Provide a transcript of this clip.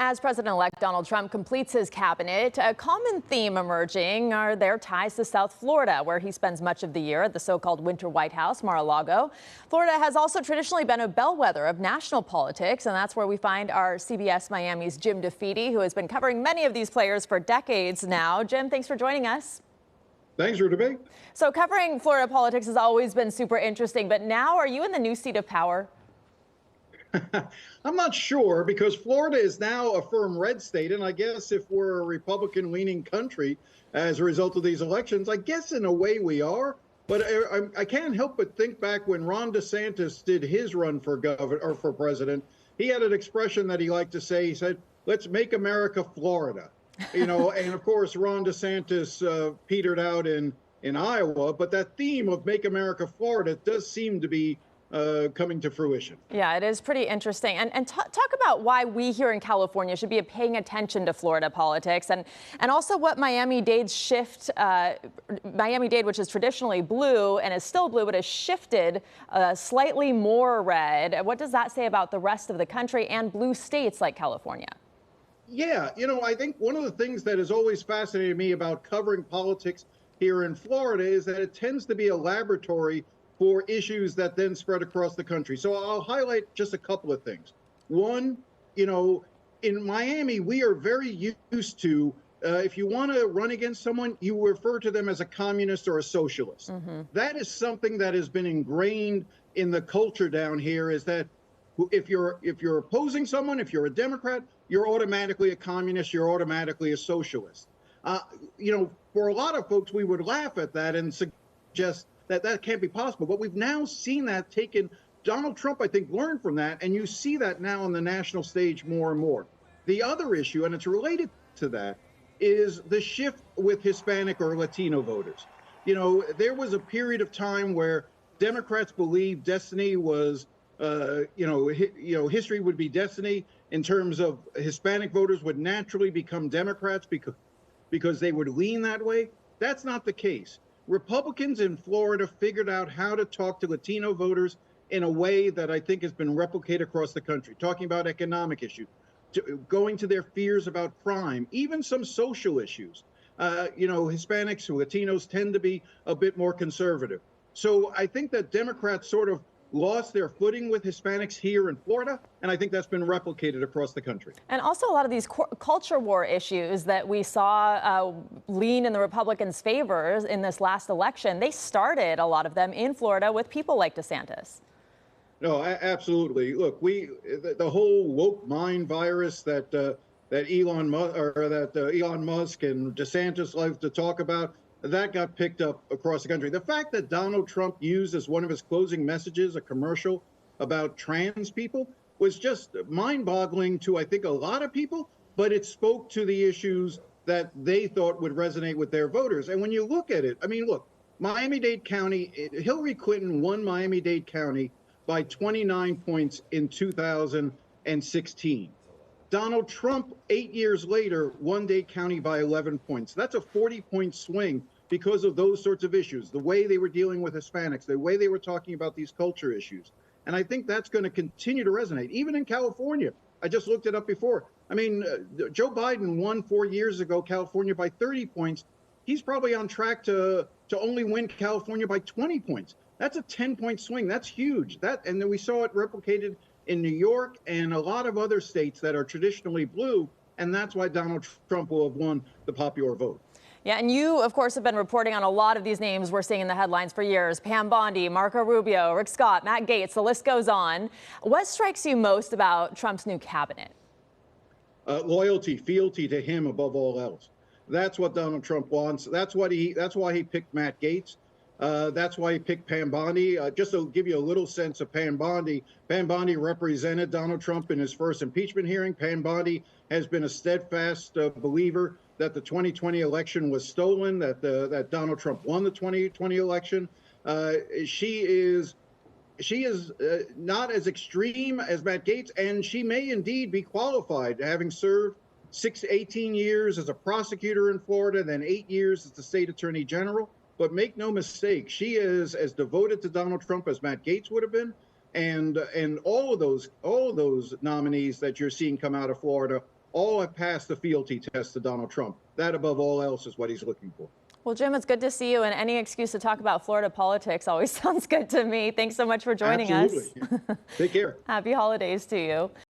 As President-elect Donald Trump completes his cabinet, a common theme emerging are their ties to South Florida, where he spends much of the year at the so-called Winter White House, Mar-a-Lago. Florida has also traditionally been a bellwether of national politics, and that's where we find our CBS Miami's Jim Defede, who has been covering many of these players for decades now. Jim, thanks for joining us. Thanks for the debate. So covering Florida politics has always been super interesting, but now are you in the new seat of power? I'm not sure, because Florida is now a firm red state, and I guess if we're a Republican-leaning country as a result of these elections, I guess in a way we are. But I can't help but think back when Ron DeSantis did his run for governor or for president. He had an expression that he liked to say. He said, "Let's make America Florida." You know, and of course Ron DeSantis petered out in Iowa. But that theme of "Make America Florida" does seem to be coming to fruition. Yeah, it is pretty interesting. And talk about why we here in California should be paying attention to Florida politics, and also what Miami-Dade's shift, Miami-Dade, which is traditionally blue and is still blue, but has shifted slightly more red. What does that say about the rest of the country and blue states like California? Yeah, you know, I think one of the things that has always fascinated me about covering politics here in Florida is that it tends to be a laboratory for issues that then spread across the country. So I'll highlight just a couple of things. One, you know, in Miami, we are very used to, if you want to run against someone, you refer to them as a communist or a socialist. That is something that has been ingrained in the culture down here, is that if you're opposing someone, if you're a Democrat, you're automatically a communist, you're automatically a socialist. You know, for a lot of folks, we would laugh at that and suggest that can't be possible. But we've now seen that taken. Donald Trump, I think, learned from that, and you see that now on the national stage more and more. The other issue, and it's related to that, is the shift with Hispanic or Latino voters. You know, there was a period of time where Democrats believed destiny was, history would be destiny in terms of Hispanic voters would naturally become Democrats because they would lean that way. That's not the case. Republicans in Florida figured out how to talk to Latino voters in a way that I think has been replicated across the country, talking about economic issues, going to their fears about crime, even some social issues. You know, Hispanics, Latinos tend to be a bit more conservative. So I think that Democrats sort of lost their footing with Hispanics here in Florida, and I think that's been replicated across the country. And also a lot of these culture war issues that we saw lean in the Republicans' favor in this last election, they started, a lot of them, in Florida with people like DeSantis. No, absolutely. Look, the whole woke mind virus that Elon Musk and DeSantis like to talk about, that got picked up across the country. The fact that Donald Trump used as one of his closing messages a commercial about trans people was just mind-boggling to, I think, a lot of people, but it spoke to the issues that they thought would resonate with their voters. And when you look at it, I mean, look, Miami-Dade County, Hillary Clinton won Miami-Dade County by 29 points in 2016. Donald Trump, 8 years later, won Dade County by 11 points. That's a 40-point swing because of those sorts of issues, the way they were dealing with Hispanics, the way they were talking about these culture issues. And I think that's going to continue to resonate, even in California. I just looked it up before. I mean, Joe Biden won 4 years ago California by 30 points. He's probably on track to only win California by 20 points. That's a 10-point swing. That's huge. And then we saw it replicated in New York and a lot of other states that are traditionally blue, and that's why Donald Trump will have won the popular vote. Yeah, and you, of course, have been reporting on a lot of these names we're seeing in the headlines for years. Pam Bondi, Marco Rubio, Rick Scott, Matt Gaetz, the list goes on. What strikes you most about Trump's new cabinet? Loyalty, fealty to him above all else. That's what Donald Trump wants. That's why he picked Matt Gaetz. That's why he picked Pam Bondi. Just to give you a little sense of Pam Bondi represented Donald Trump in his first impeachment hearing. Pam Bondi has been a steadfast believer that the 2020 election was stolen, that Donald Trump won the 2020 election. She is not as extreme as Matt Gaetz, and she may indeed be qualified, having served 18 years as a prosecutor in Florida, then 8 years as the state attorney general. But make no mistake, she is as devoted to Donald Trump as Matt Gaetz would have been. And all of those nominees that you're seeing come out of Florida all have passed the fealty test to Donald Trump. That, above all else, is what he's looking for. Well, Jim, it's good to see you, and any excuse to talk about Florida politics always sounds good to me. Thanks so much for joining us. Absolutely. Take care. Happy holidays to you.